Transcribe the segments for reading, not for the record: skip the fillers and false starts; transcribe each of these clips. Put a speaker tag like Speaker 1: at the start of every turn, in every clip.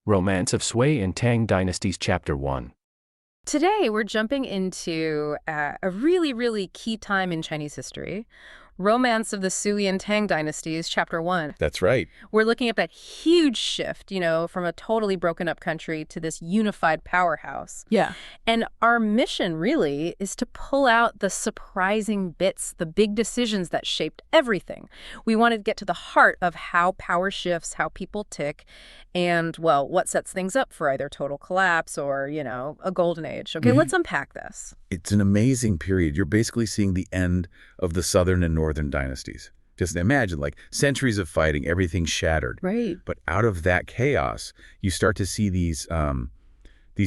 Speaker 1: Romance of Sui and Tang Dynasties Chapter 1.
Speaker 2: Today, we're jumping into a really, really key time in Chinese history. Romance of the Sui and Tang Dynasties, Chapter 1.
Speaker 3: That's right.
Speaker 2: We're looking at that huge shift, from a totally broken up country to this unified powerhouse.
Speaker 4: Yeah.
Speaker 2: And our mission, really, is to pull out the surprising bits, the big decisions that shaped everything. We want to get to the heart of how power shifts, how people tick, and, well, what sets things up for either total collapse or, a golden age. Okay, let's unpack this.
Speaker 3: It's an amazing period. You're basically seeing the end of the southern and northern dynasties. Just imagine, like, centuries of fighting, everything shattered.
Speaker 4: Right.
Speaker 3: But out of that chaos, you start to see these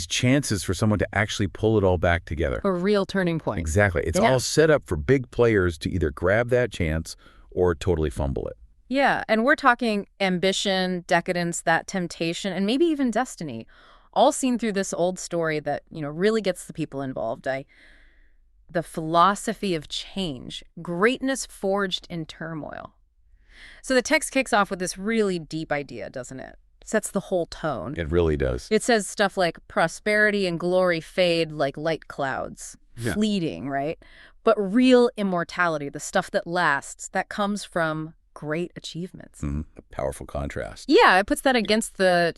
Speaker 3: chances for someone to actually pull it all back together.
Speaker 4: A real turning point.
Speaker 3: Exactly. It's all set up for big players to either grab that chance or totally fumble it.
Speaker 2: Yeah, and we're talking ambition, decadence, that temptation, and maybe even destiny, all seen through this old story that, really gets the people involved. The philosophy of change, greatness forged in turmoil. So the text kicks off with this really deep idea, doesn't it? Sets the whole tone.
Speaker 3: It really does.
Speaker 2: It says stuff like prosperity and glory fade like light clouds, fleeting, right? But real immortality, the stuff that lasts, that comes from great achievements.
Speaker 3: A powerful contrast.
Speaker 2: Yeah, it puts that against the,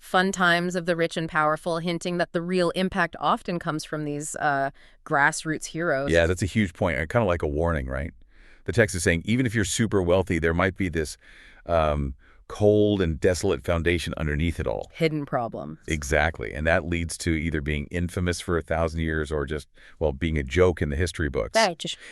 Speaker 2: fun times of the rich and powerful, hinting that the real impact often comes from these grassroots heroes.
Speaker 3: Yeah, that's a huge point. Kind of like a warning, right? The text is saying, even if you're super wealthy, there might be this cold and desolate foundation underneath it all.
Speaker 2: Hidden problems.
Speaker 3: Exactly. And that leads to either being infamous for 1,000 years or just, being a joke in the history books.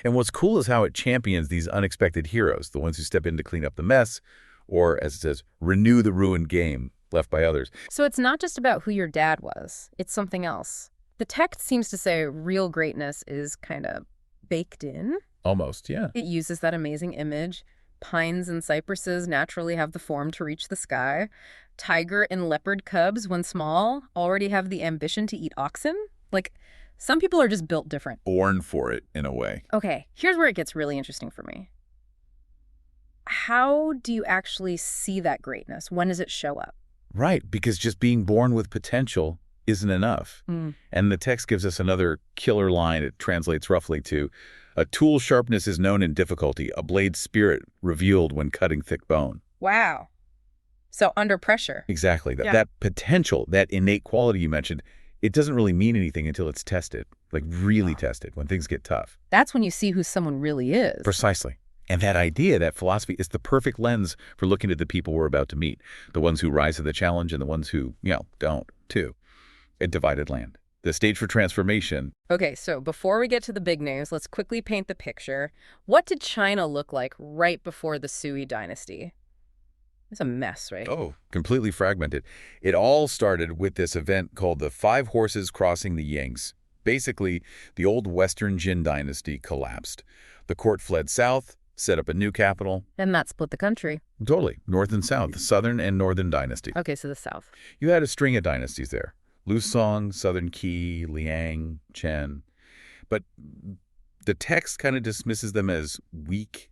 Speaker 3: And what's cool is how it champions these unexpected heroes, the ones who step in to clean up the mess, or, as it says, renew the ruined game left by others.
Speaker 2: So it's not just about who your dad was. It's something else. The text seems to say real greatness is kind of baked in.
Speaker 3: Almost, yeah.
Speaker 2: It uses that amazing image. Pines and cypresses naturally have the form to reach the sky. Tiger and leopard cubs, when small, already have the ambition to eat oxen. Like, some people are just built different.
Speaker 3: Born for it, in a way.
Speaker 2: Okay, here's where it gets really interesting for me. How do you actually see that greatness? When does it show up?
Speaker 3: Right, because just being born with potential isn't enough. And the text gives us another killer line. It translates roughly to, a tool's sharpness is known in difficulty, a blade's spirit revealed when cutting thick bone.
Speaker 2: Wow. So under pressure.
Speaker 3: Exactly. That potential, that innate quality you mentioned, it doesn't really mean anything until it's tested, like really tested, when things get tough.
Speaker 2: That's when you see who someone really is.
Speaker 3: Precisely. And that idea, that philosophy, is the perfect lens for looking at the people we're about to meet, the ones who rise to the challenge and the ones who, don't, too. A divided land. The stage for transformation.
Speaker 2: Okay, so before we get to the big names, let's quickly paint the picture. What did China look like right before the Sui dynasty? It's a mess, right?
Speaker 3: Oh, completely fragmented. It all started with this event called the Five Horses Crossing the Yangtze. Basically, the old Western Jin dynasty collapsed. The court fled south, set up a new capital.
Speaker 2: And that split the country.
Speaker 3: Totally. North and south, southern and northern dynasty.
Speaker 2: Okay, so the south.
Speaker 3: You had a string of dynasties there. Lusong, Southern Qi, Liang, Chen. But the text kind of dismisses them as weak,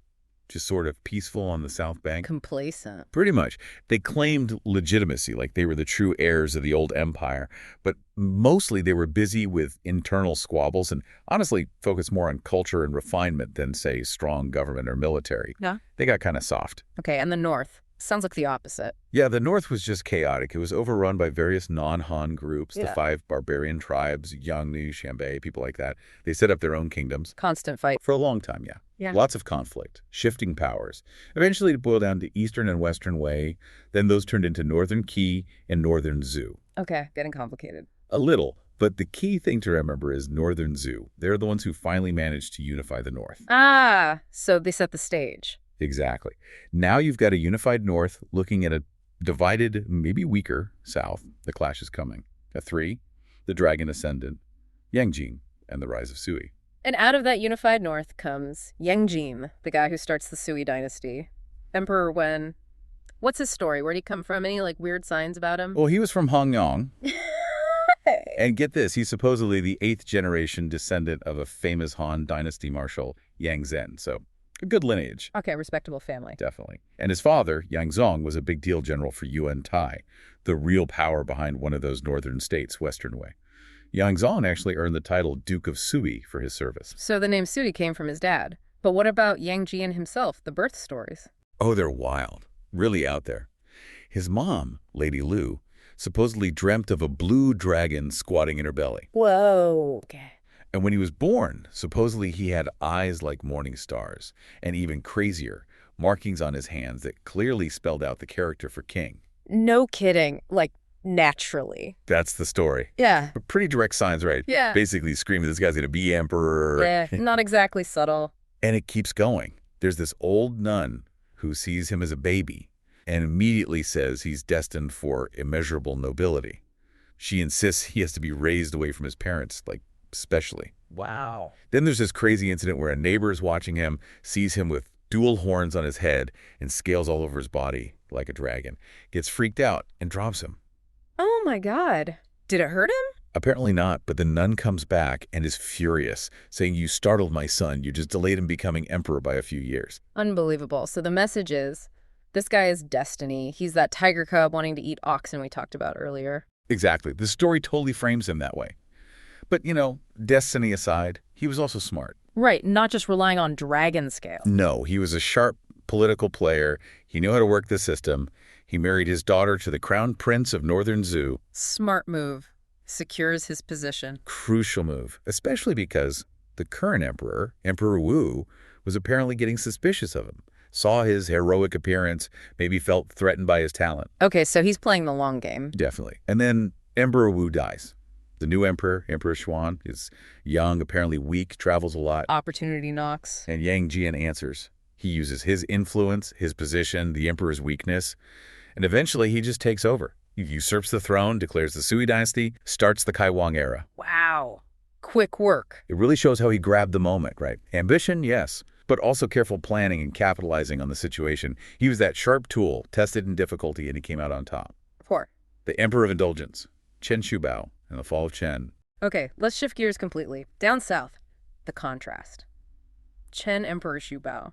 Speaker 3: just sort of peaceful on the South Bank.
Speaker 2: Complacent.
Speaker 3: Pretty much. They claimed legitimacy, like they were the true heirs of the old empire. But mostly they were busy with internal squabbles and honestly focused more on culture and refinement than, say, strong government or military.
Speaker 2: Yeah.
Speaker 3: They got kind of soft.
Speaker 2: Okay, and the north. Sounds like the opposite.
Speaker 3: Yeah, the north was just chaotic. It was overrun by various non-Han groups, the five barbarian tribes, Yangnu, Xianbei, people like that. They set up their own kingdoms.
Speaker 2: Constant fight.
Speaker 3: For a long time, yeah. Lots of conflict, shifting powers. Eventually it boiled down to Eastern and Western Wei. Then those turned into Northern Qi and Northern Zhou.
Speaker 2: Okay, getting complicated.
Speaker 3: A little, but the key thing to remember is Northern Zhou. They're the ones who finally managed to unify the north.
Speaker 2: Ah, so they set the stage.
Speaker 3: Exactly. Now you've got a unified north looking at a divided, maybe weaker south. The clash is coming. A 3, the dragon ascendant, Yangjing, and the rise of Sui.
Speaker 2: And out of that unified north comes Yangjing, the guy who starts the Sui dynasty. Emperor Wen. What's his story? Where'd he come from? Any, weird signs about him?
Speaker 3: Well, he was from Hongyang. And get this, he's supposedly the 8th generation descendant of a famous Han dynasty marshal, Yang Zhen. So A good lineage.
Speaker 2: Okay, respectable family.
Speaker 3: Definitely. And his father, Yang Zong, was a big deal general for Yuan Tai, the real power behind one of those northern states, Western Wei. Yang Zong actually earned the title Duke of Sui for his service.
Speaker 2: So the name Sui came from his dad. But what about Yang Jian himself, the birth stories?
Speaker 3: Oh, they're wild. Really out there. His mom, Lady Lu, supposedly dreamt of a blue dragon squatting in her belly.
Speaker 2: Whoa. Okay.
Speaker 3: And when he was born, supposedly he had eyes like morning stars, and even crazier, markings on his hands that clearly spelled out the character for king.
Speaker 2: No kidding. Like, naturally.
Speaker 3: That's the story.
Speaker 2: Yeah.
Speaker 3: But pretty direct signs, right?
Speaker 2: Yeah.
Speaker 3: Basically screaming this guy's going to be emperor.
Speaker 2: Yeah, not exactly subtle.
Speaker 3: And it keeps going. There's this old nun who sees him as a baby and immediately says he's destined for immeasurable nobility. She insists he has to be raised away from his parents, like, specially.
Speaker 2: Wow.
Speaker 3: Then there's this crazy incident where a neighbor is watching him, sees him with dual horns on his head and scales all over his body like a dragon, gets freaked out and drops him.
Speaker 2: Oh my God. Did it hurt him?
Speaker 3: Apparently not, but the nun comes back and is furious, saying, "You startled my son. You just delayed him becoming emperor by a few years."
Speaker 2: Unbelievable. So the message is, this guy is destiny. He's that tiger cub wanting to eat oxen we talked about earlier.
Speaker 3: Exactly. The story totally frames him that way. But, destiny aside, he was also smart.
Speaker 2: Right, not just relying on dragon scale.
Speaker 3: No, he was a sharp political player. He knew how to work the system. He married his daughter to the crown prince of Northern Zhou.
Speaker 2: Smart move. Secures his position.
Speaker 3: Crucial move, especially because the current emperor, Emperor Wu, was apparently getting suspicious of him. Saw his heroic appearance, maybe felt threatened by his talent.
Speaker 2: Okay, so he's playing the long game.
Speaker 3: Definitely. And then Emperor Wu dies. The new emperor, Emperor Xuan, is young, apparently weak, travels a lot.
Speaker 2: Opportunity knocks.
Speaker 3: And Yang Jian answers. He uses his influence, his position, the emperor's weakness, and eventually he just takes over. He usurps the throne, declares the Sui dynasty, starts the Kaiwang era.
Speaker 2: Wow. Quick work.
Speaker 3: It really shows how he grabbed the moment, right? Ambition, yes, but also careful planning and capitalizing on the situation. He was that sharp tool, tested in difficulty, and he came out on top.
Speaker 2: Poor.
Speaker 3: The Emperor of Indulgence, Chen Shubao, and the fall of Chen.
Speaker 2: Okay, let's shift gears completely. Down south, the contrast. Chen Emperor Shubao.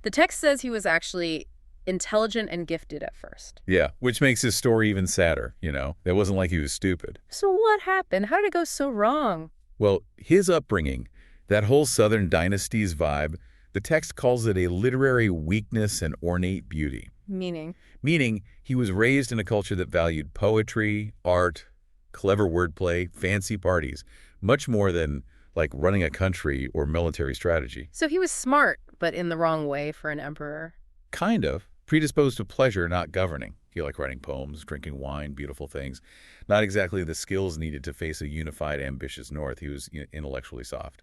Speaker 2: The text says he was actually intelligent and gifted at first.
Speaker 3: Yeah, which makes his story even sadder, It wasn't like he was stupid.
Speaker 2: So what happened? How did it go so wrong?
Speaker 3: Well, his upbringing, that whole Southern Dynasties vibe, the text calls it a literary weakness and ornate beauty.
Speaker 2: Meaning?
Speaker 3: Meaning he was raised in a culture that valued poetry, art, clever wordplay, fancy parties, much more than, like, running a country or military strategy.
Speaker 2: So he was smart, but in the wrong way for an emperor.
Speaker 3: Kind of. Predisposed to pleasure, not governing. He liked writing poems, drinking wine, beautiful things. Not exactly the skills needed to face a unified, ambitious North. He was intellectually soft,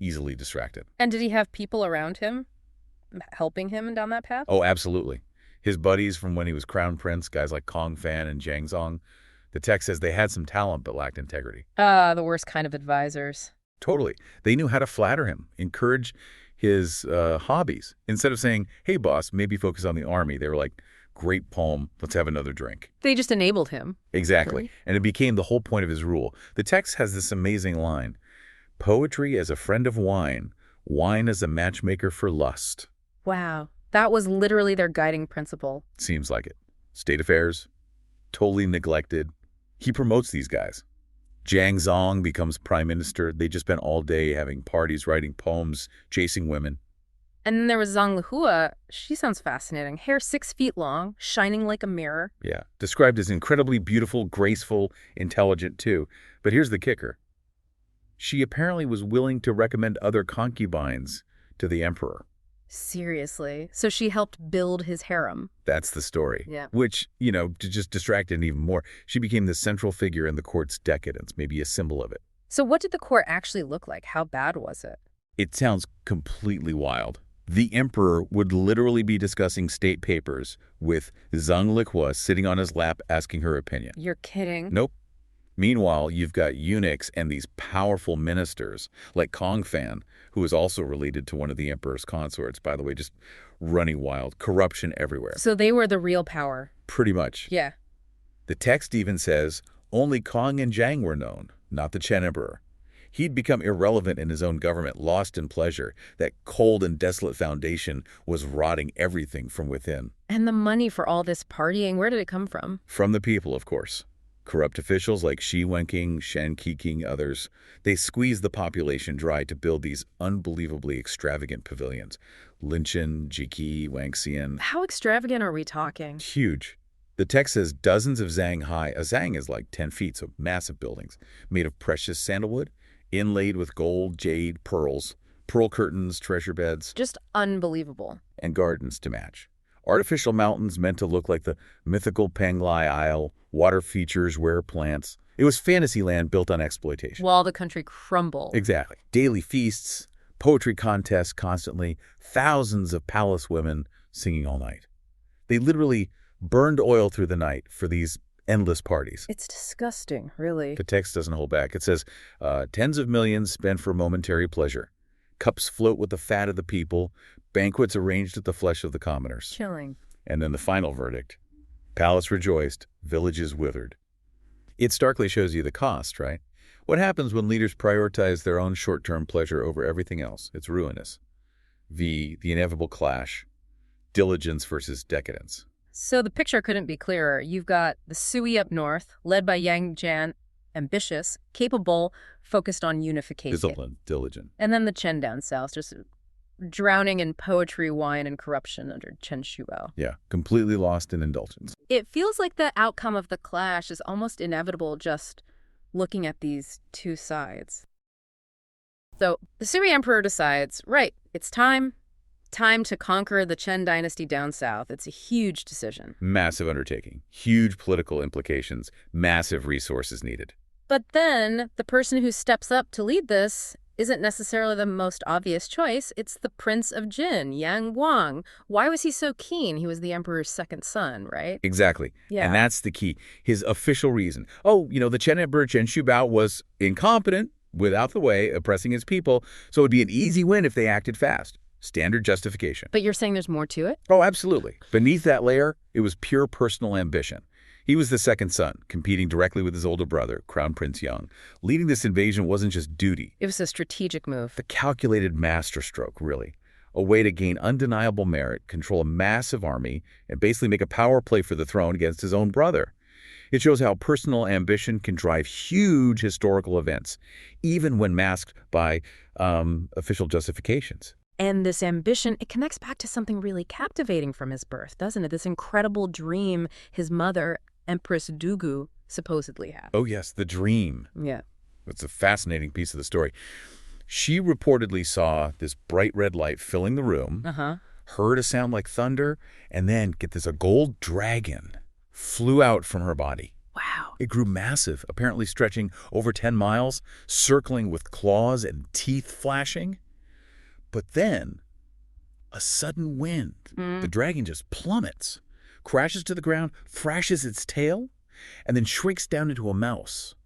Speaker 3: easily distracted.
Speaker 2: And did he have people around him helping him down that path?
Speaker 3: Oh, absolutely. His buddies from when he was crown prince, guys like Kong Fan and Zhang Zong, the text says they had some talent but lacked integrity.
Speaker 2: The worst kind of advisors.
Speaker 3: Totally. They knew how to flatter him, encourage his hobbies. Instead of saying, "Hey, boss, maybe focus on the army," they were like, "Great poem, let's have another drink."
Speaker 2: They just enabled him.
Speaker 3: Exactly.
Speaker 2: Really?
Speaker 3: And it became the whole point of his rule. The text has this amazing line, "Poetry as a friend of wine, wine as a matchmaker for lust."
Speaker 2: Wow. That was literally their guiding principle.
Speaker 3: Seems like it. State affairs, totally neglected. He promotes these guys. Zhang Zong becomes prime minister. They just spent all day having parties, writing poems, chasing women.
Speaker 2: And then there was Zhang Lihua. She sounds fascinating. Hair 6 feet long, shining like a mirror.
Speaker 3: Yeah, described as incredibly beautiful, graceful, intelligent too. But here's the kicker. She apparently was willing to recommend other concubines to the emperor.
Speaker 2: Seriously. So she helped build his harem.
Speaker 3: That's the story.
Speaker 2: Yeah.
Speaker 3: Which, to just distract it even more, she became the central figure in the court's decadence, maybe a symbol of it.
Speaker 2: So what did the court actually look like? How bad was it?
Speaker 3: It sounds completely wild. The emperor would literally be discussing state papers with Zhang Lihua sitting on his lap asking her opinion.
Speaker 2: You're kidding.
Speaker 3: Nope. Meanwhile, you've got eunuchs and these powerful ministers like Kong Fan, who is also related to one of the emperor's consorts, by the way, just running wild, corruption everywhere.
Speaker 2: So they were the real power.
Speaker 3: Pretty much.
Speaker 2: Yeah.
Speaker 3: The text even says only Kong and Zhang were known, not the Chen emperor. He'd become irrelevant in his own government, lost in pleasure. That cold and desolate foundation was rotting everything from within.
Speaker 2: And the money for all this partying, where did it come from?
Speaker 3: From the people, of course. Corrupt officials like Shi Wenqing, Shen Qiqing, others, they squeezed the population dry to build these unbelievably extravagant pavilions. Linchen, Jiki, Wangxian.
Speaker 2: How extravagant are we talking?
Speaker 3: Huge. The text says dozens of zang high. A zang is like 10 feet, so massive buildings, made of precious sandalwood, inlaid with gold, jade, pearls, pearl curtains, treasure beds.
Speaker 2: Just unbelievable.
Speaker 3: And gardens to match. Artificial mountains meant to look like the mythical Penglai Isle, water features, rare plants. It was fantasy land built on exploitation.
Speaker 2: While the country crumbled.
Speaker 3: Exactly. Daily feasts, poetry contests constantly, thousands of palace women singing all night. They literally burned oil through the night for these endless parties.
Speaker 2: It's disgusting, really.
Speaker 3: The text doesn't hold back. It says, tens of millions spent for momentary pleasure. Cups float with the fat of the people. Banquets arranged with the flesh of the commoners.
Speaker 2: Chilling.
Speaker 3: And then the final verdict. Palace rejoiced, villages withered. It starkly shows you the cost, right? What happens when leaders prioritize their own short-term pleasure over everything else? It's ruinous. The inevitable clash. Diligence versus decadence.
Speaker 2: So the picture couldn't be clearer. You've got the Sui up north, led by Yang Jian, ambitious, capable, focused on unification.
Speaker 3: Disciplined, diligent.
Speaker 2: And then the Chen down south, just drowning in poetry, wine, and corruption under Chen Shuo.
Speaker 3: Yeah, completely lost in indulgence.
Speaker 2: It feels like the outcome of the clash is almost inevitable just looking at these two sides. So the Sui emperor decides, right, it's time to conquer the Chen dynasty down south. It's a huge decision.
Speaker 3: Massive undertaking. Huge political implications. Massive resources needed.
Speaker 2: But then the person who steps up to lead this isn't necessarily the most obvious choice. It's the Prince of Jin, Guang. Why was he so keen? He was the emperor's second son, right?
Speaker 3: Exactly.
Speaker 2: Yeah.
Speaker 3: And that's the key. His official reason. Oh, the Chen emperor Chen Shubao was incompetent, without the way, oppressing his people, so it would be an easy win if they acted fast. Standard justification.
Speaker 2: But you're saying there's more to it?
Speaker 3: Oh, absolutely. Beneath that layer, it was pure personal ambition. He was the second son, competing directly with his older brother, Crown Prince Yang. Leading this invasion wasn't just duty.
Speaker 2: It was a strategic move.
Speaker 3: The calculated masterstroke, really. A way to gain undeniable merit, control a massive army, and basically make a power play for the throne against his own brother. It shows how personal ambition can drive huge historical events, even when masked by official justifications.
Speaker 2: And this ambition, it connects back to something really captivating from his birth, doesn't it? This incredible dream his mother, Empress Dugu, supposedly had.
Speaker 3: Oh, yes, the dream.
Speaker 2: Yeah.
Speaker 3: It's a fascinating piece of the story. She reportedly saw this bright red light filling the room, heard a sound like thunder, and then, get this, a gold dragon flew out from her body.
Speaker 2: Wow.
Speaker 3: It grew massive, apparently stretching over 10 miles, circling with claws and teeth flashing. But then, a sudden wind. The dragon just plummets, crashes to the ground, thrashes its tail, and then shrinks down into a mouse.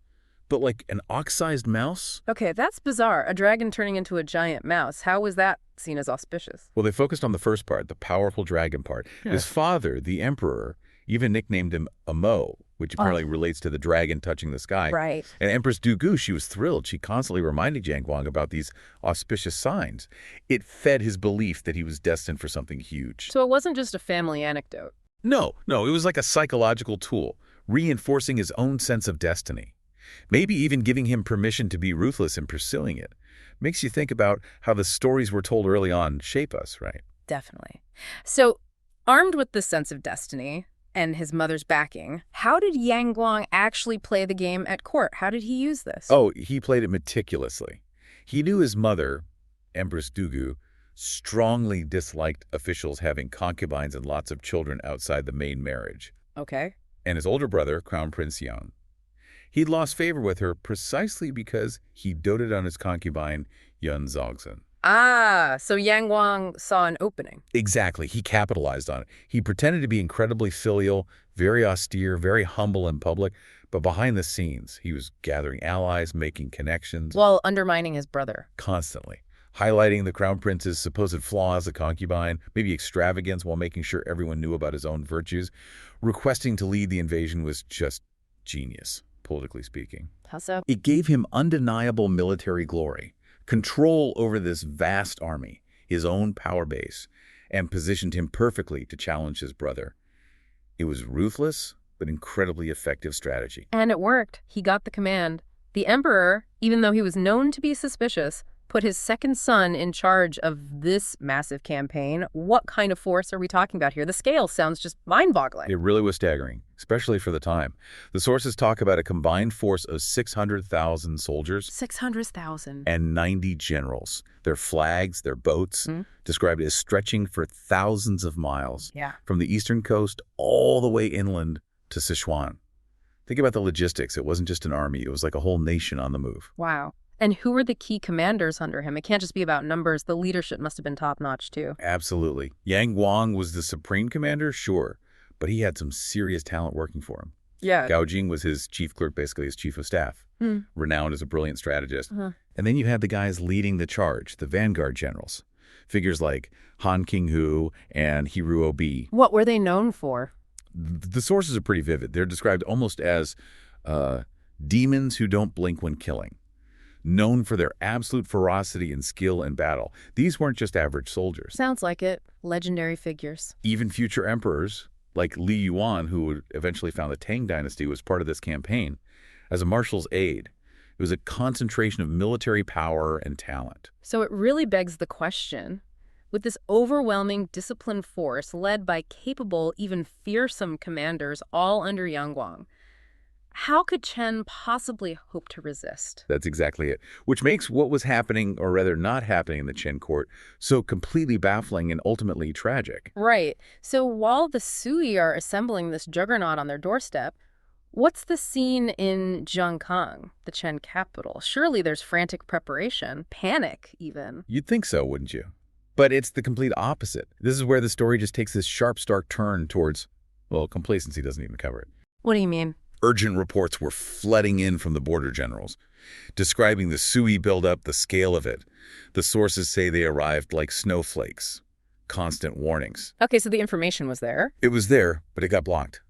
Speaker 3: But like an ox-sized mouse?
Speaker 2: Okay, that's bizarre. A dragon turning into a giant mouse. How was that seen as auspicious?
Speaker 3: Well, they focused on the first part, the powerful dragon part. Yeah. His father, the emperor, even nicknamed him Amo, which apparently relates to the dragon touching the sky.
Speaker 2: Right.
Speaker 3: And Empress Dugu, she was thrilled. She constantly reminded Jiang Guang about these auspicious signs. It fed his belief that he was destined for something huge.
Speaker 2: So it wasn't just a family anecdote.
Speaker 3: No, it was like a psychological tool, reinforcing his own sense of destiny. Maybe even giving him permission to be ruthless in pursuing it. Makes you think about how the stories we're told early on shape us, right?
Speaker 2: Definitely. So, armed with this sense of destiny and his mother's backing, how did Yang Guang actually play the game at court? How did he use this?
Speaker 3: Oh, he played it meticulously. He knew his mother, Empress Dugu, strongly disliked officials having concubines and lots of children outside the main marriage.
Speaker 2: Okay.
Speaker 3: And his older brother, Crown Prince Yang. He'd lost favor with her precisely because he doted on his concubine, Yun Zogzhen.
Speaker 2: Ah, so Yang Guang saw an opening.
Speaker 3: Exactly. He capitalized on it. He pretended to be incredibly filial, very austere, very humble in public, but behind the scenes, he was gathering allies, making connections.
Speaker 2: While undermining his brother.
Speaker 3: Constantly. Highlighting the crown prince's supposed flaws as a concubine, maybe extravagance while making sure everyone knew about his own virtues. Requesting to lead the invasion was just genius. politically speaking.
Speaker 2: How so?
Speaker 3: It gave him undeniable military glory, control over this vast army, his own power base, and positioned him perfectly to challenge his brother. It was ruthless, but incredibly effective strategy.
Speaker 2: And it worked. He got the command. The emperor, even though he was known to be suspicious, put his second son in charge of this massive campaign. What kind of force are we talking about here? The scale sounds just mind-boggling.
Speaker 3: It really was staggering, especially for the time. The sources talk about a combined force of 600,000 soldiers.
Speaker 2: 600,000.
Speaker 3: And 90 generals. Their flags, their boats, described as stretching for thousands of miles.
Speaker 2: Yeah.
Speaker 3: From the eastern coast all the way inland to Sichuan. Think about the logistics. It wasn't just an army. It was like a whole nation on the move.
Speaker 2: Wow. And who were the key commanders under him? It can't just be about numbers. The leadership must have been top-notch, too.
Speaker 3: Absolutely. Guang was the supreme commander, sure, but he had some serious talent working for him.
Speaker 2: Yeah.
Speaker 3: Gao Jing was his chief clerk, basically his chief of staff, renowned as a brilliant strategist. And then you had the guys leading the charge, the vanguard generals. Figures like Han Qinghu and He Ruobi.
Speaker 2: What were they known for?
Speaker 3: The sources are pretty vivid. They're described almost as demons who don't blink when killing, known for their absolute ferocity and skill in battle. These weren't just average soldiers.
Speaker 2: Sounds like it. Legendary figures.
Speaker 3: Even future emperors, like Li Yuan, who would eventually found the Tang dynasty, was part of this campaign as a marshal's aide. It was a concentration of military power and talent.
Speaker 2: So it really begs the question, with this overwhelming disciplined force led by capable, even fearsome commanders all under Yang Guang, how could Chen possibly hope to resist?
Speaker 3: That's exactly it, which makes what was happening, or rather not happening in the Qin court, so completely baffling and ultimately tragic.
Speaker 2: Right. So while the Sui are assembling this juggernaut on their doorstep, what's the scene in Zhangkang, the Chen capital? Surely there's frantic preparation, panic even.
Speaker 3: You'd think so, wouldn't you? But it's the complete opposite. This is where the story just takes this sharp, stark turn towards, well, complacency doesn't even cover it.
Speaker 2: What do you mean?
Speaker 3: Urgent reports were flooding in from the border generals, describing the Sui buildup, the scale of it. The sources say they arrived like snowflakes. Constant warnings.
Speaker 2: Okay, so the information was there.
Speaker 3: It was there, but it got blocked.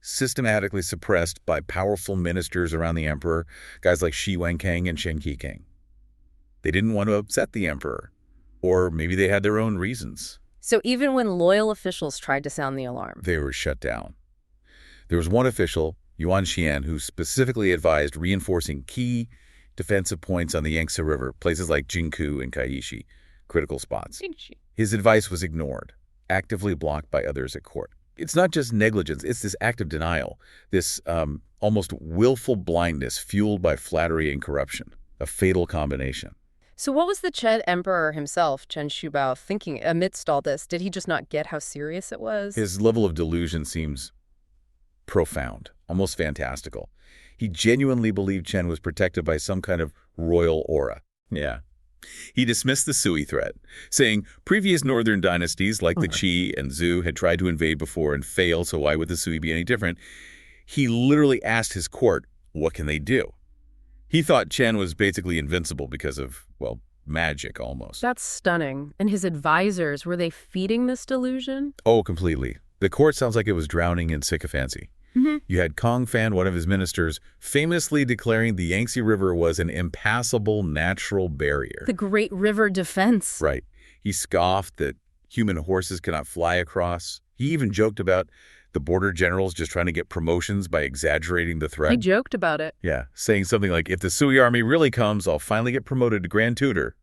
Speaker 3: Systematically suppressed by powerful ministers around the emperor, guys like Shi Wenkang and Shen Qikang. They didn't want to upset the emperor. Or maybe they had their own reasons.
Speaker 2: So even when loyal officials tried to sound the alarm,
Speaker 3: they were shut down. There was one official, Yuan Xian, who specifically advised reinforcing key defensive points on the Yangtze River, places like Jingku and Kaishi, critical spots. His advice was ignored, actively blocked by others at court. It's not just negligence, it's this act of denial, this almost willful blindness fueled by flattery and corruption, a fatal combination.
Speaker 2: So what was the Chen emperor himself, Chen Shubao, thinking amidst all this? Did he just not get how serious it was?
Speaker 3: His level of delusion seems profound, almost fantastical. He genuinely believed Chen was protected by some kind of royal aura. Yeah. He dismissed the Sui threat, saying previous northern dynasties like the Qi and Zhou had tried to invade before and failed, so why would the Sui be any different? He literally asked his court, what can they do? He thought Chen was basically invincible because of, well, magic almost.
Speaker 2: That's stunning. And his advisors, were they feeding this delusion?
Speaker 3: Oh, completely. The court sounds like it was drowning in sycophancy. You had Kong Fan, one of his ministers, famously declaring the Yangtze River was an impassable natural barrier.
Speaker 2: The Great River Defense.
Speaker 3: Right. He scoffed that human horses cannot fly across. He even joked about the border generals just trying to get promotions by exaggerating the threat.
Speaker 2: He joked about it.
Speaker 3: Yeah, saying something like, if the Sui army really comes, I'll finally get promoted to Grand Tutor.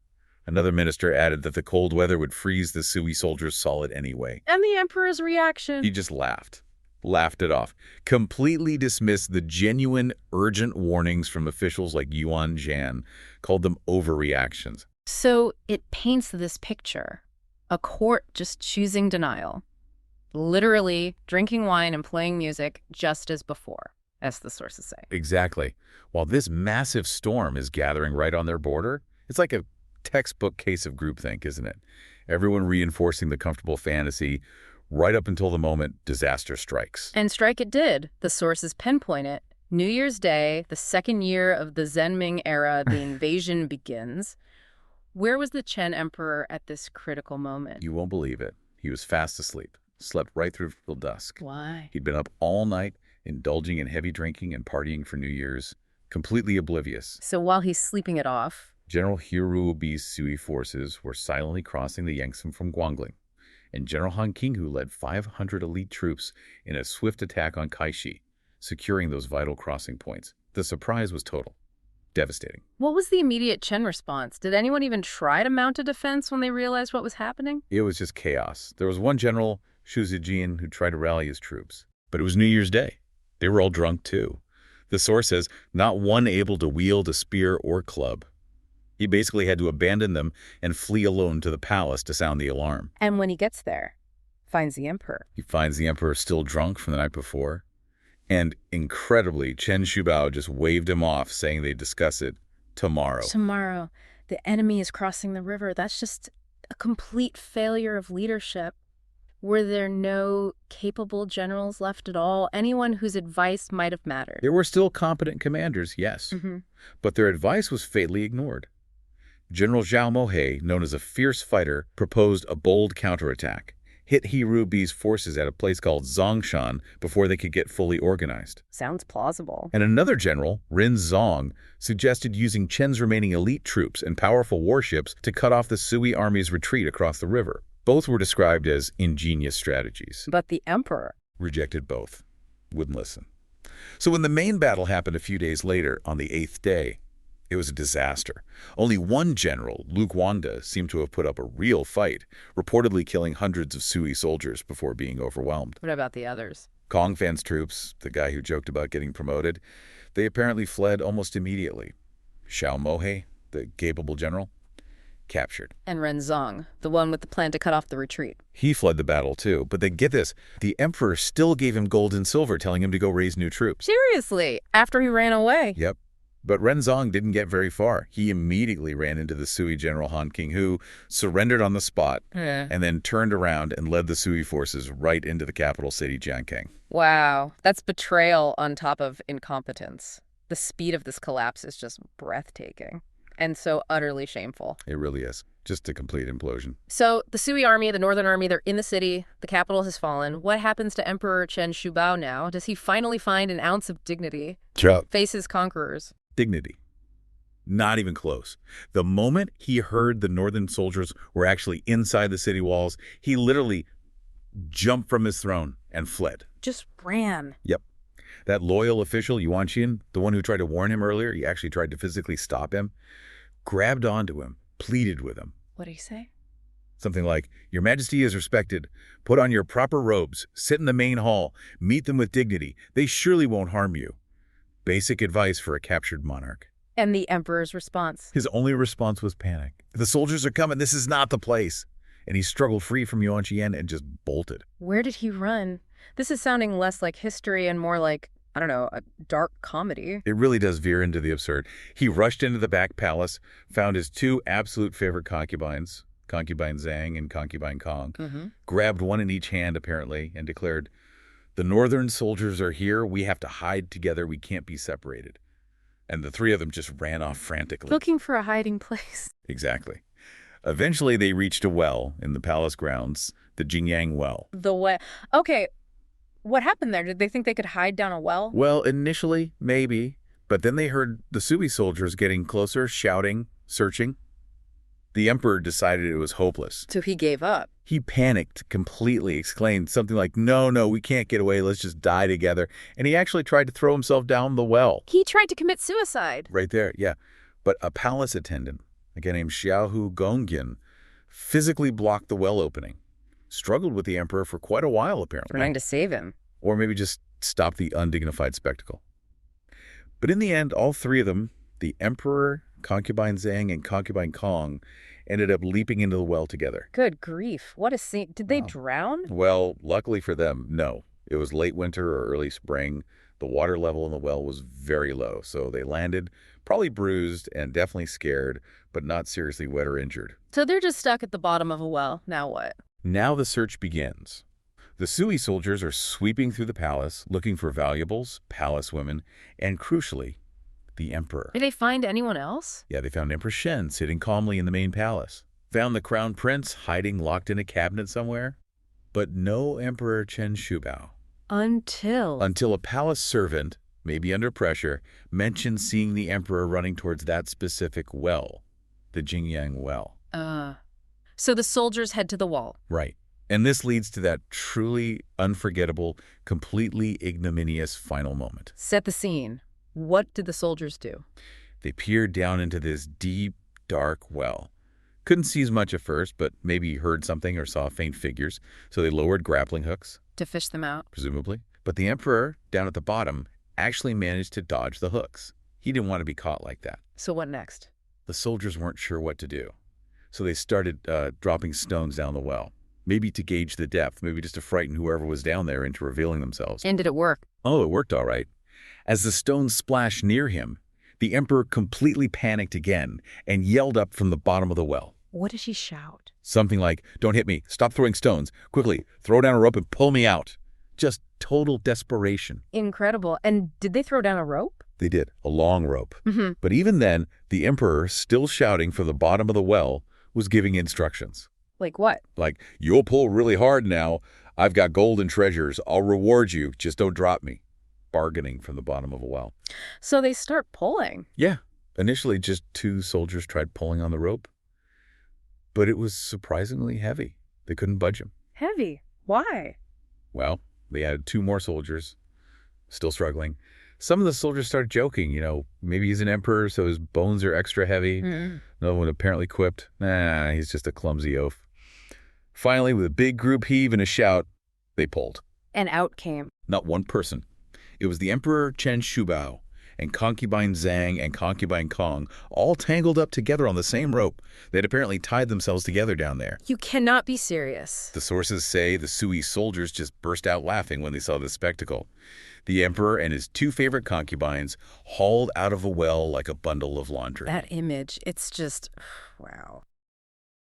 Speaker 3: Another minister added that the cold weather would freeze the Sui soldiers solid anyway.
Speaker 2: And the emperor's reaction?
Speaker 3: He just laughed it off, completely dismissed the genuine, urgent warnings from officials like Yuan Zhan, called them overreactions.
Speaker 2: So it paints this picture, a court just choosing denial, literally drinking wine and playing music just as before, as the sources say.
Speaker 3: Exactly. While this massive storm is gathering right on their border, it's like a textbook case of groupthink, isn't it? Everyone reinforcing the comfortable fantasy, right up until the moment disaster strikes.
Speaker 2: And strike it did. The sources pinpoint it. New Year's Day, the second year of the Zenming era, the invasion begins. Where was the Chen emperor at this critical moment?
Speaker 3: You won't believe it. He was fast asleep, slept right through till dusk.
Speaker 2: Why?
Speaker 3: He'd been up all night, indulging in heavy drinking and partying for New Year's, completely oblivious.
Speaker 2: So while he's sleeping it off,
Speaker 3: General Hiruobi's Sui forces were silently crossing the Yangtze from Guangling, and General Han Qinghu led 500 elite troops in a swift attack on Kaixi, securing those vital crossing points. The surprise was total. Devastating.
Speaker 2: what was the immediate Chen response? Did anyone even try to mount a defense when they realized what was happening?
Speaker 3: It was just chaos. There was one general, Xu Zijin, who tried to rally his troops. But it was New Year's Day. They were all drunk, too. The source says, not one able to wield a spear or club. He basically had to abandon them and flee alone to the palace to sound the alarm.
Speaker 2: And when he gets there, finds the emperor.
Speaker 3: He finds the emperor still drunk from the night before. And incredibly, Chen Shubao just waved him off, saying they'd discuss it tomorrow.
Speaker 2: Tomorrow, the enemy is crossing the river. That's just a complete failure of leadership. Were there no capable generals left at all? Anyone whose advice might have mattered?
Speaker 3: There were still competent commanders, yes. But their advice was fatally ignored. General Zhao Mohe, known as a fierce fighter, proposed a bold counterattack, hit Hiruobi's forces at a place called Zongshan before they could get fully organized.
Speaker 2: Sounds plausible.
Speaker 3: And another general, Rin Zong, suggested using Chen's remaining elite troops and powerful warships to cut off the Sui army's retreat across the river. Both were described as ingenious strategies.
Speaker 2: But the emperor
Speaker 3: Rejected both. Wouldn't listen. So when the main battle happened a few days later, on the 8th day, it was a disaster. Only one general, Luke Wanda, seemed to have put up a real fight, reportedly killing hundreds of Sui soldiers before being overwhelmed.
Speaker 2: What about the others?
Speaker 3: Kong Fan's troops, the guy who joked about getting promoted, they apparently fled almost immediately. Xiao Mohe, the capable general, captured.
Speaker 2: And Ren Zong, the one with the plan to cut off the retreat.
Speaker 3: He fled the battle too, but then get this, the emperor still gave him gold and silver, telling him to go raise new troops.
Speaker 2: Seriously? After he ran away?
Speaker 3: Yep. But Ren Zong didn't get very far. He immediately ran into the Sui general Han Qinghu, who surrendered on the spot and then turned around and led the Sui forces right into the capital city, Jiankang.
Speaker 2: Wow. That's betrayal on top of incompetence. The speed of this collapse is just breathtaking and so utterly shameful.
Speaker 3: It really is. Just a complete implosion.
Speaker 2: So the Sui army, the Northern Army, they're in the city. The capital has fallen. What happens to Emperor Chen Shubao now? Does he finally find an ounce of dignity? Face his conquerors?
Speaker 3: Dignity. Not even close. The moment he heard the northern soldiers were actually inside the city walls, he literally jumped from his throne and fled.
Speaker 2: Just ran.
Speaker 3: Yep. That loyal official, Yuan Xin, the one who tried to warn him earlier, he actually tried to physically stop him, grabbed onto him, pleaded with him.
Speaker 2: What did he say?
Speaker 3: Something like, "Your Majesty is respected. Put on your proper robes. Sit in the main hall. Meet them with dignity. They surely won't harm you." Basic advice for a captured monarch.
Speaker 2: And the emperor's response?
Speaker 3: His only response was panic. "The soldiers are coming. This is not the place." And he struggled free from Yuan Qian and just bolted.
Speaker 2: Where did he run? This is sounding less like history and more like, I don't know, a dark comedy.
Speaker 3: It really does veer into the absurd. He rushed into the back palace, found his two absolute favorite concubines, Concubine Zhang and Concubine Kong, grabbed one in each hand apparently, and declared, "The northern soldiers are here. We have to hide together. We can't be separated." And the three of them just ran off frantically.
Speaker 2: Looking for a hiding place.
Speaker 3: Exactly. Eventually, they reached a well in the palace grounds, the Jingyang Well.
Speaker 2: The well. Okay, what happened there? Did they think they could hide down a well?
Speaker 3: Well, initially, maybe. But then they heard the Sui soldiers getting closer, shouting, searching. The emperor decided it was hopeless.
Speaker 2: So he gave up.
Speaker 3: He panicked completely, exclaimed something like, "No, we can't get away. Let's just die together." And he actually tried to throw himself down the well.
Speaker 2: He tried to commit suicide.
Speaker 3: Right there, yeah. But a palace attendant, a guy named Xiaohu Gongyan, physically blocked the well opening. Struggled with the emperor for quite a while, apparently.
Speaker 2: Trying to save him.
Speaker 3: Or maybe just stop the undignified spectacle. But in the end, all three of them, the emperor, Concubine Zhang, and Concubine Kong, ended up leaping into the well together.
Speaker 2: Good grief. What a scene. Did they drown?
Speaker 3: Well, luckily for them, no. It was late winter or early spring. The water level in the well was very low, so they landed, probably bruised and definitely scared, but not seriously wet or injured.
Speaker 2: So they're just stuck at the bottom of a well. Now what?
Speaker 3: Now the search begins. The Sui soldiers are sweeping through the palace, looking for valuables, palace women, and crucially, the emperor.
Speaker 2: Did they find anyone else?
Speaker 3: Yeah, they found Emperor Shen sitting calmly in the main palace. Found the crown prince hiding locked in a cabinet somewhere. But no Emperor Chen Shubao.
Speaker 2: Until
Speaker 3: a palace servant, maybe under pressure, mentioned seeing the emperor running towards that specific well, the Jingyang well.
Speaker 2: So the soldiers head to the wall.
Speaker 3: Right. And this leads to that truly unforgettable, completely ignominious final moment.
Speaker 2: Set the scene. What did the soldiers do?
Speaker 3: They peered down into this deep, dark well. Couldn't see as much at first, but maybe heard something or saw faint figures, so they lowered grappling hooks.
Speaker 2: To fish them out?
Speaker 3: Presumably. But the emperor, down at the bottom, actually managed to dodge the hooks. He didn't want to be caught like that.
Speaker 2: So what next?
Speaker 3: The soldiers weren't sure what to do. So they started dropping stones down the well. Maybe to gauge the depth, maybe just to frighten whoever was down there into revealing themselves.
Speaker 2: And did it work?
Speaker 3: Oh, it worked all right. As the stones splashed near him, the emperor completely panicked again and yelled up from the bottom of the well.
Speaker 2: What did he shout?
Speaker 3: Something like, "Don't hit me. Stop throwing stones. Quickly, throw down a rope and pull me out." Just total desperation.
Speaker 2: Incredible. And did they throw down a rope?
Speaker 3: They did, a long rope.
Speaker 2: Mm-hmm.
Speaker 3: But even then, the emperor, still shouting from the bottom of the well, was giving instructions.
Speaker 2: Like what?
Speaker 3: Like, "You'll pull really hard now. I've got gold and treasures. I'll reward you. Just don't drop me." Bargaining from the bottom of a well.
Speaker 2: So they start pulling.
Speaker 3: Yeah. Initially, just 2 soldiers tried pulling on the rope. But it was surprisingly heavy. They couldn't budge him.
Speaker 2: Heavy? Why?
Speaker 3: Well, they added 2 more soldiers, still struggling. Some of the soldiers started joking, maybe he's an emperor, so his bones are extra heavy. Another one apparently quipped, "Nah, he's just a clumsy oaf." Finally, with a big group heave and a shout, they pulled.
Speaker 2: And out came.
Speaker 3: Not one person. It was the Emperor Chen Shubao and concubine Zhang and concubine Kong, all tangled up together on the same rope. They'd apparently tied themselves together down there.
Speaker 2: You cannot be serious.
Speaker 3: The sources say the Sui soldiers just burst out laughing when they saw this spectacle. The emperor and his 2 favorite concubines hauled out of a well like a bundle of laundry.
Speaker 2: That image, it's just, wow.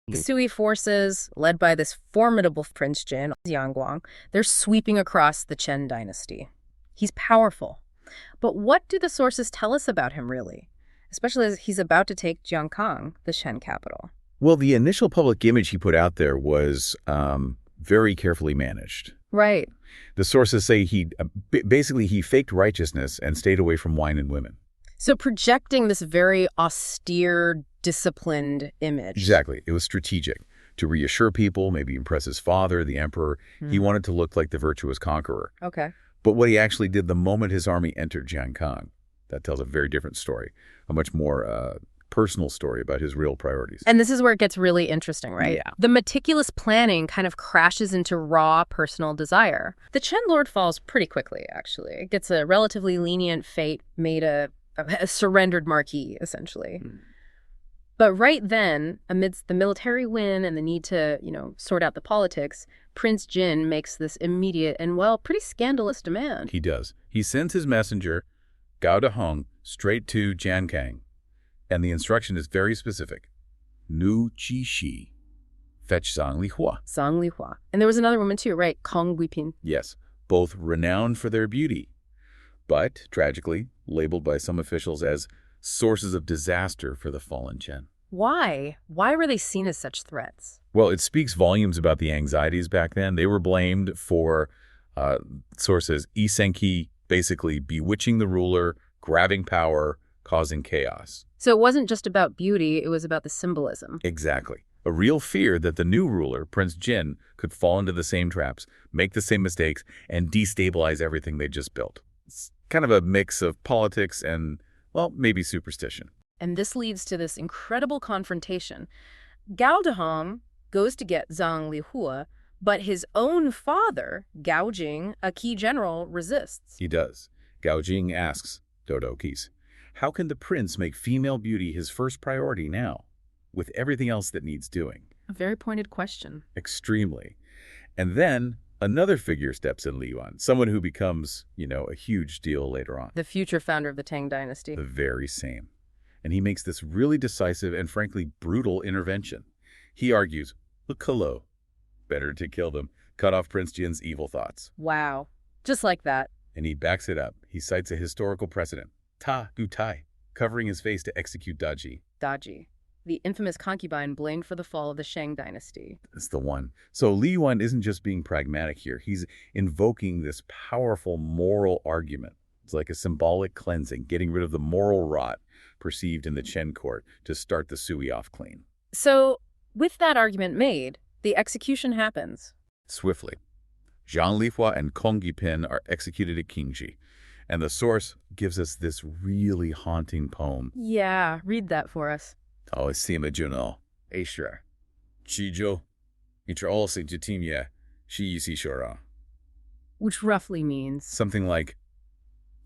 Speaker 2: The Sui forces, led by this formidable Prince Jin, Guang, they're sweeping across the Chen dynasty. He's powerful. But what do the sources tell us about him, really? Especially as he's about to take Jiangkang, the Shen capital.
Speaker 3: Well, the initial public image he put out there was very carefully managed.
Speaker 2: Right.
Speaker 3: The sources say he faked righteousness and stayed away from wine and women.
Speaker 2: So projecting this very austere, disciplined image.
Speaker 3: Exactly. It was strategic. To reassure people, maybe impress his father, the emperor. He wanted to look like the virtuous conqueror.
Speaker 2: Okay.
Speaker 3: But what he actually did the moment his army entered Jiangkang, that tells a very different story, a much more personal story about his real priorities.
Speaker 2: And this is where it gets really interesting, right?
Speaker 3: Yeah.
Speaker 2: The meticulous planning kind of crashes into raw personal desire. The Chen Lord falls pretty quickly, actually. Gets a relatively lenient fate, made a surrendered marquis, essentially. But right then, amidst the military win and the need to, sort out the politics, Prince Jin makes this immediate and, pretty scandalous demand.
Speaker 3: He does. He sends his messenger, Gao Dehong, straight to Jiangkang. And the instruction is very specific. Nu Qi Shi. Fetch Zhang Lihua.
Speaker 2: Zhang Lihua. And there was another woman too, right? Kong Guipin.
Speaker 3: Yes, both renowned for their beauty, but, tragically, labeled by some officials as sources of disaster for the fallen Chen.
Speaker 2: Why? Why were they seen as such threats?
Speaker 3: Well, it speaks volumes about the anxieties back then. They were blamed for, sources, Isenki, basically bewitching the ruler, grabbing power, causing chaos.
Speaker 2: So it wasn't just about beauty, it was about the symbolism.
Speaker 3: Exactly. A real fear that the new ruler, Prince Jin, could fall into the same traps, make the same mistakes, and destabilize everything they just built. It's kind of a mix of politics and, maybe superstition.
Speaker 2: And this leads to this incredible confrontation. Gao Dehong goes to get Zhang Lihua, but his own father, Gao Jing, a key general, resists.
Speaker 3: He does. Gao Jing asks, Dodo Keys, how can the prince make female beauty his first priority now, with everything else that needs doing?
Speaker 2: A very pointed question.
Speaker 3: Extremely. And then another figure steps in, Li Yuan, someone who becomes, a huge deal later on.
Speaker 2: The future founder of the Tang dynasty.
Speaker 3: The very same. And he makes this really decisive and frankly brutal intervention. He argues, look, hello. Better to kill them. Cut off Prince Jin's evil thoughts.
Speaker 2: Wow. Just like that.
Speaker 3: And he backs it up. He cites a historical precedent. Ta Gu Tai, covering his face to execute Daji.
Speaker 2: Daji. the infamous concubine blamed for the fall of the Shang dynasty.
Speaker 3: It's the one. So Li Yuan isn't just being pragmatic here. He's invoking this powerful moral argument. It's like a symbolic cleansing, getting rid of the moral rot perceived in the Chen court to start the Sui off clean.
Speaker 2: So, with that argument made, the execution happens.
Speaker 3: Swiftly. Zhang Lihua and Kong Yipin are executed at Qingji, and the source gives us this really haunting poem.
Speaker 2: Yeah, read that for us.
Speaker 3: 陶西么就能 A 是 Qizhou 你这 all 是 Jitimye 是一起说啊
Speaker 2: Which roughly means
Speaker 3: something like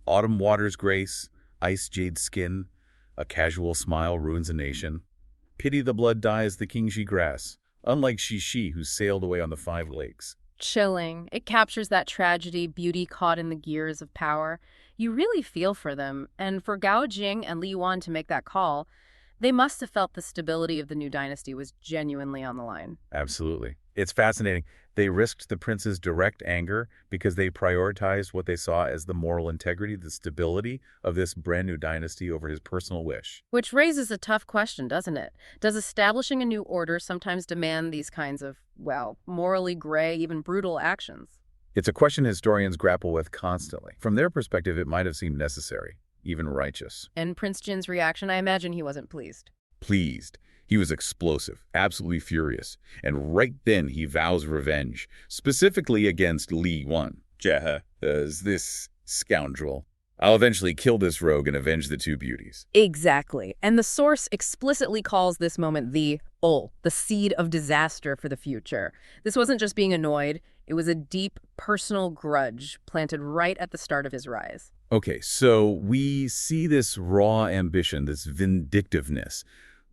Speaker 3: autumn water's grace, ice jade skin, a casual smile ruins a nation. Pity the blood dyes the Qingji grass, unlike Shishi who sailed away on the 5 lakes.
Speaker 2: chilling. It captures that tragedy, beauty caught in the gears of power. You really feel for them. And for Gao Jing and Li Yuan to make that call, they must have felt the stability of the new dynasty was genuinely on the line.
Speaker 3: Absolutely. It's fascinating. They risked the prince's direct anger because they prioritized what they saw as the moral integrity, the stability of this brand new dynasty over his personal wish.
Speaker 2: Which raises a tough question, doesn't it? Does establishing a new order sometimes demand these kinds of, well, morally gray, even brutal actions?
Speaker 3: It's a question historians grapple with constantly. From their perspective, it might have seemed necessary, even righteous.
Speaker 2: And Prince Jin's reaction, I imagine he wasn't pleased.
Speaker 3: Pleased. He was explosive, absolutely furious, and right then he vows revenge, specifically against Li Yuan. Jaha, as this scoundrel. I'll eventually kill this rogue and avenge the 2 beauties.
Speaker 2: Exactly. And the source explicitly calls this moment the seed of disaster for the future. This wasn't just being annoyed. It was a deep personal grudge planted right at the start of his rise.
Speaker 3: Okay, so we see this raw ambition, this vindictiveness.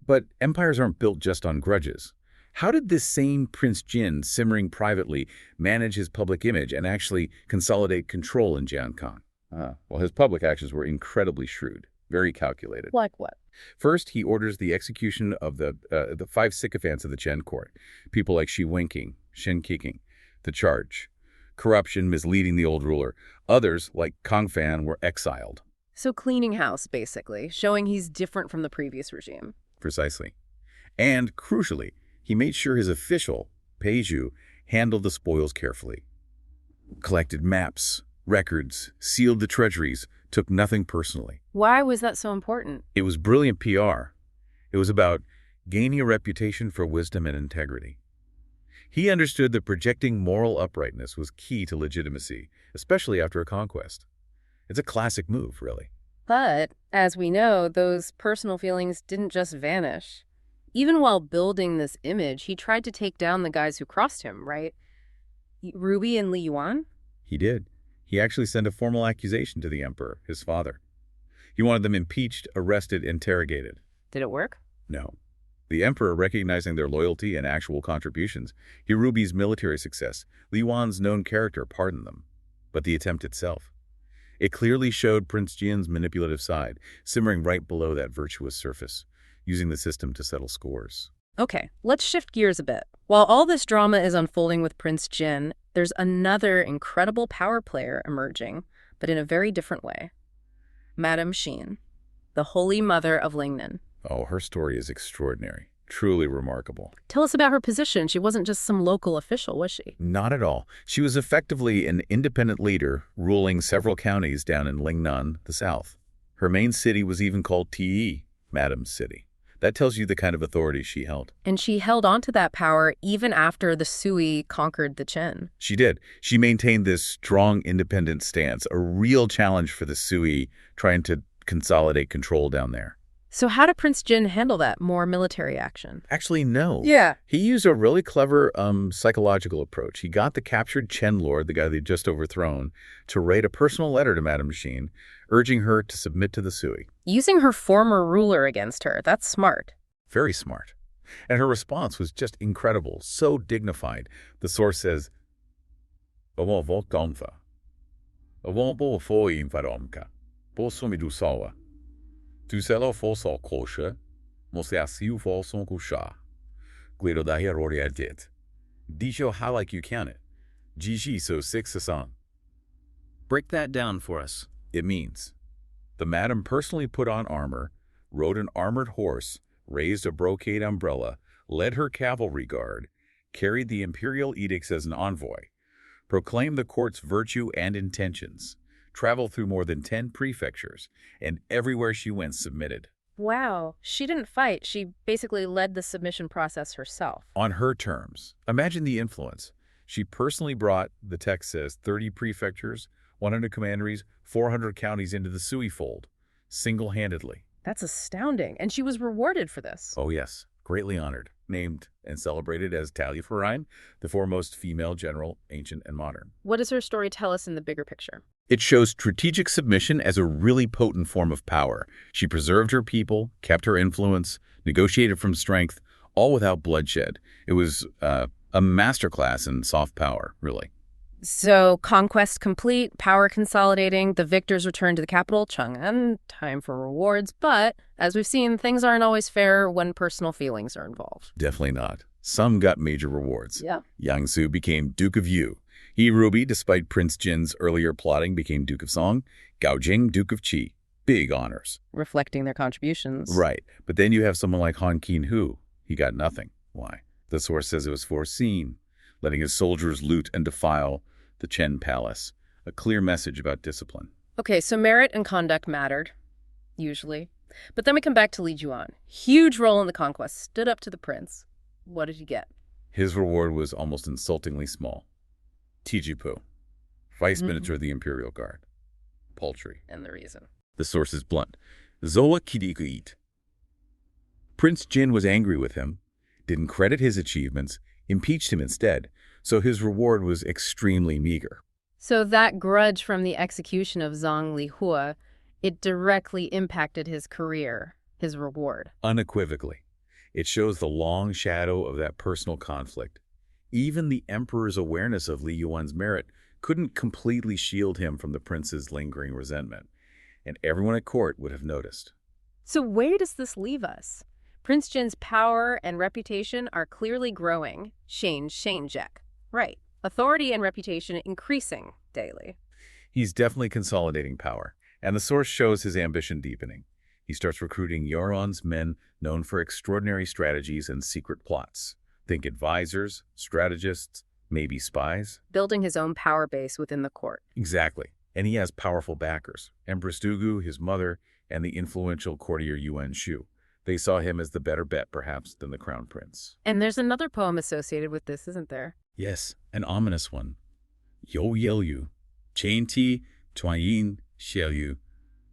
Speaker 3: But empires aren't built just on grudges. How did this same Prince Jin, simmering privately, manage his public image and actually consolidate control in Jiankang? Well, his public actions were incredibly shrewd, very calculated.
Speaker 2: Like what?
Speaker 3: First, he orders the execution of the 5 sycophants of the Chen court, people like Shi Wenqing, Shen Qiqing, the charge. Corruption, misleading the old ruler. Others, like Kang Fan, were exiled.
Speaker 2: So cleaning house, basically, showing he's different from the previous regime.
Speaker 3: Precisely. And, crucially, he made sure his official, Peizhu, handled the spoils carefully. Collected maps, records, sealed the treasuries, took nothing personally.
Speaker 2: Why was that so important?
Speaker 3: It was brilliant PR. It was about gaining a reputation for wisdom and integrity. He understood that projecting moral uprightness was key to legitimacy, especially after a conquest. It's a classic move, really.
Speaker 2: But, as we know, those personal feelings didn't just vanish. Even while building this image, he tried to take down the guys who crossed him, right? Ruby and Li Yuan?
Speaker 3: He did. He actually sent a formal accusation to the emperor, his father. He wanted them impeached, arrested, interrogated.
Speaker 2: Did it work?
Speaker 3: No. The emperor, recognizing their loyalty and actual contributions, Ruby's military success, Li Yuan's known character, pardoned them. But the attempt itself? It clearly showed Prince Jin's manipulative side, simmering right below that virtuous surface, using the system to settle scores.
Speaker 2: Okay, let's shift gears a bit. While all this drama is unfolding with Prince Jin, there's another incredible power player emerging, but in a very different way. Madame Xin, the Holy Mother of Lingnan.
Speaker 3: Oh, her story is extraordinary. Truly remarkable.
Speaker 2: Tell us about her position. She wasn't just some local official, was she?
Speaker 3: Not at all. She was effectively an independent leader, ruling several counties down in Lingnan, the south. Her main city was even called Ti, Madame's City. That tells you the kind of authority she held.
Speaker 2: And she held on to that power even after the Sui conquered the Chen.
Speaker 3: She did. She maintained this strong, independent stance, a real challenge for the Sui trying to consolidate control down there.
Speaker 2: So how did Prince Jin handle that more military action?
Speaker 3: Actually, no.
Speaker 2: Yeah.
Speaker 3: He used a really clever psychological approach. He got the captured Chen lord, the guy they'd just overthrown, to write a personal letter to Madame Xin, urging her to submit to the Sui.
Speaker 2: Using her former ruler against her. That's smart.
Speaker 3: Very smart. And her response was just incredible, so dignified. The source says, Tu selo foso kosha, mosiasiu foson kusha. Guido da herori adit. Disho how like you count it. Jiji so 6 sasan.
Speaker 1: Break that down for us.
Speaker 3: It means the madam personally put on armor, rode an armored horse, raised a brocade umbrella, led her cavalry guard, carried the imperial edicts as an envoy, proclaimed the court's virtue and intentions, traveled through more than 10 prefectures, and everywhere she went submitted.
Speaker 2: Wow, she didn't fight. She basically led the submission process herself.
Speaker 3: On her terms. Imagine the influence. She personally brought, the text says, 30 prefectures, 100 commanderies, 400 counties into the Sui fold, single-handedly.
Speaker 2: That's astounding. And she was rewarded for this.
Speaker 3: Oh yes, greatly honored, named and celebrated as Taliaferine, the foremost female general, ancient and modern.
Speaker 2: What does her story tell us in the bigger picture?
Speaker 3: It shows strategic submission as a really potent form of power. She preserved her people, kept her influence, negotiated from strength, all without bloodshed. It was a masterclass in soft power, really.
Speaker 2: So, conquest complete, power consolidating, the victors return to the capital, Chang'an, time for rewards. But, as we've seen, things aren't always fair when personal feelings are involved.
Speaker 3: Definitely not. Some got major rewards.
Speaker 2: Yeah.
Speaker 3: Yang Su became Duke of Yu. Yi Rubi, despite Prince Jin's earlier plotting, became Duke of Song. Gao Jing, Duke of Qi. Big honors.
Speaker 2: Reflecting their contributions.
Speaker 3: Right. But then you have someone like Han Qin-hu. He got nothing. Why? The source says it was foreseen, letting his soldiers loot and defile the Chen Palace. A clear message about discipline.
Speaker 2: Okay, so merit and conduct mattered, usually. But then we come back to Li Juan. Huge role in the conquest. Stood up to the prince. What did he get?
Speaker 3: His reward was almost insultingly small. Tijipu, Vice Minister of the Imperial Guard. Paltry.
Speaker 2: And the reason.
Speaker 3: The source is blunt. Zoa Kidikuit. Prince Jin was angry with him, didn't credit his achievements, impeached him instead, so his reward was extremely meager.
Speaker 2: So that grudge from the execution of Zhang Lihua, it directly impacted his career, his reward.
Speaker 3: Unequivocally. It shows the long shadow of that personal conflict. Even the emperor's awareness of Li Yuan's merit couldn't completely shield him from the prince's lingering resentment, and everyone at court would have noticed.
Speaker 2: So where does this leave us? Prince Jin's power and reputation are clearly growing. Shenjek. Right. Authority and reputation increasing daily.
Speaker 3: He's definitely consolidating power, and the source shows his ambition deepening. He starts recruiting Yoron's men known for extraordinary strategies and secret plots. Think advisors, strategists, maybe spies.
Speaker 2: Building his own power base within the court.
Speaker 3: Exactly. And he has powerful backers. Empress Dugu, his mother, and the influential courtier Yuan Shu. They saw him as the better bet, perhaps, than the crown prince.
Speaker 2: And there's another poem associated with this, isn't there?
Speaker 3: Yes, an ominous one. Yo Yel Yu, Chain Ti, Tuayin, Xiao Yu,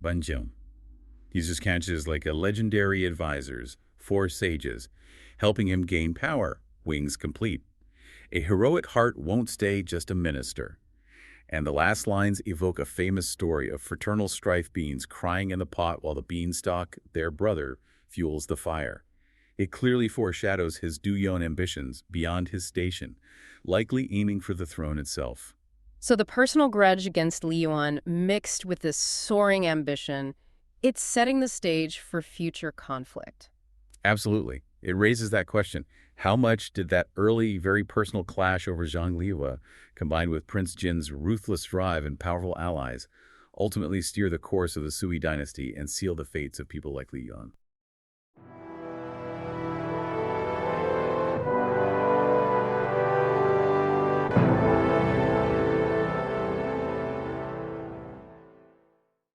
Speaker 3: Banjiang. These catches like a legendary advisors, 4 sages, helping him gain power, wings complete. A heroic heart won't stay just a minister. And the last lines evoke a famous story of fraternal strife beans crying in the pot while the beanstalk, their brother, fuels the fire. It clearly foreshadows his Duyon ambitions beyond his station, likely aiming for the throne itself.
Speaker 2: So the personal grudge against Li Yuan mixed with this soaring ambition, it's setting the stage for future conflict.
Speaker 3: Absolutely. It raises that question. How much did that early, very personal clash over Zhang Liwa, combined with Prince Jin's ruthless drive and powerful allies, ultimately steer the course of the Sui dynasty and seal the fates of people like Li Yuan?